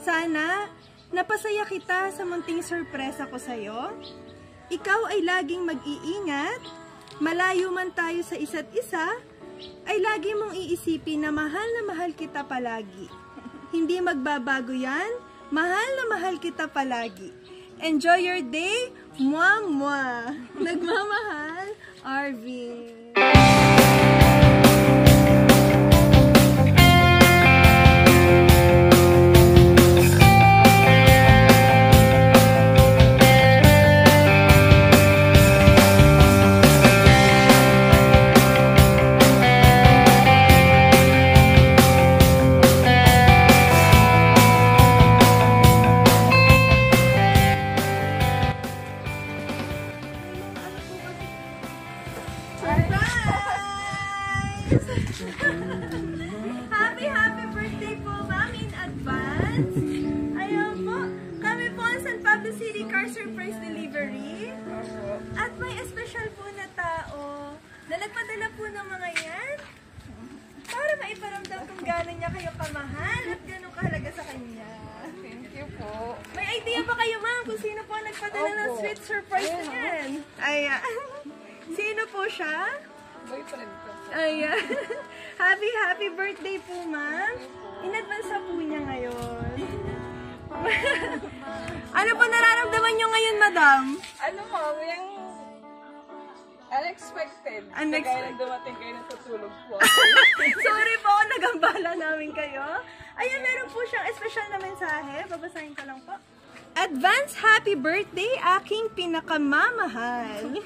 Sana, napasaya kita sa munting sorpresa ko sa'yo. Ikaw ay laging mag-iingat, malayo man tayo sa isa't isa, ay lagi mong iisipin na mahal kita palagi. Hindi magbabago yan, mahal na mahal kita palagi. Enjoy your day, mwah mwah. Nagmamahal, Arvin. Happy birthday po, Ma'am, in advance. Ayun po, kami po ang San Pablo City Car Surprise Delivery. At may special po na tao na nagpadala po ng mga yan para maiparamdam kung gano'n niya kayo kamahal at gano'ng kahalaga sa kanya. Thank you po. May idea ba kayo, Ma'am, kung sino po ang nagpadala ng sweet surprise na yan? Ayan. Sino po siya? Boyfriend ko. Ayan. Happy birthday po, Ma'am. In advance na po niya ngayon. Ano po nararamdaman niyo ngayon, Madam? Ano ma'am, yung unexpected. Kaya dumating kayo natutulog po. Sorry po, nagambala namin kayo. Ayan, meron po siyang espesyal na mensahe. Babasahin ko lang po. Advance happy birthday, aking pinakamamahal.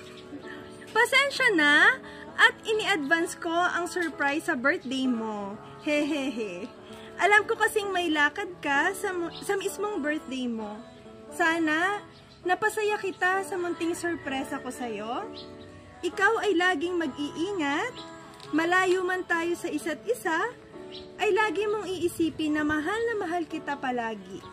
Pasensya na at ini-advance ko ang surprise sa birthday mo. Hehehe. Alam ko kasing may lakad ka sa mismong birthday mo. Sana, napasaya kita sa munting sorpresa ko sa'yo. Ikaw ay laging mag-iingat, malayo man tayo sa isa't isa, ay lagi mong iisipin na mahal kita palagi.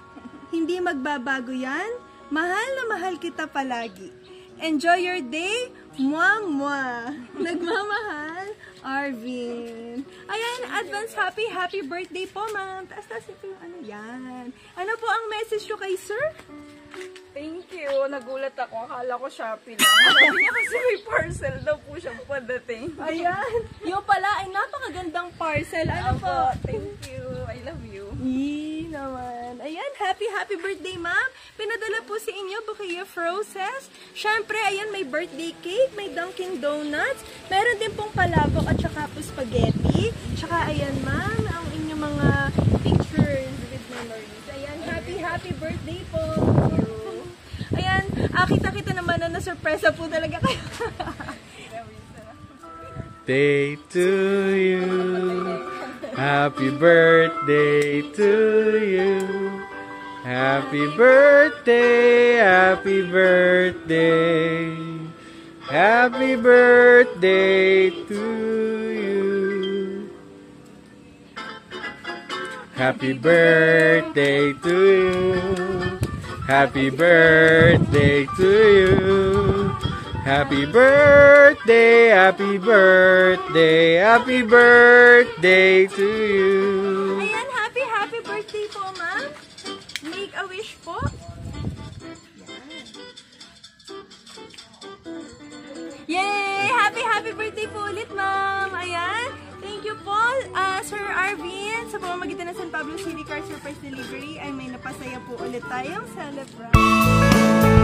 Hindi magbabago yan, mahal na mahal kita palagi. Enjoy your day, mwah mwah. Nagmamahal, Arvin. Ayan, advance happy birthday po, Ma'am. Taas ito yung ano yan. Ano po ang message nyo kay Sir? Thank you. Nagulat ako. Akala ko Shopee lang. Sabi niya kasi may parcel daw po siyang padating. Ayan. Yung pala ay napakagandang parcel. Ano po? Thank you. I love you. Naman. Ayan, happy birthday, Ma'am. Pinadala po sa inyo, Bouquet of Roses. Siyempre, ayan, may birthday cake, may Dunkin Donuts. Meron din pong palabok at saka po spaghetti. Tsaka, ayan, Ma'am, ang inyong mga pictures with memories. Ayan, happy birthday po. Ayan, kita naman na na-surpresa po talaga kayo. Day to you. Happy birthday to you. Happy birthday, happy birthday. Happy birthday to you. Happy birthday to you. Happy birthday to you. Happy birthday, happy birthday, happy birthday to you. Ayan, happy birthday po, Ma'am. Make a wish po. Yay! Happy birthday po ulit, Ma'am. Ayan. Thank you po, Sir Arvin. Sa pamamagitan ng San Pablo City Car Surprise Delivery ay may napasaya po ulit tayong celebrate.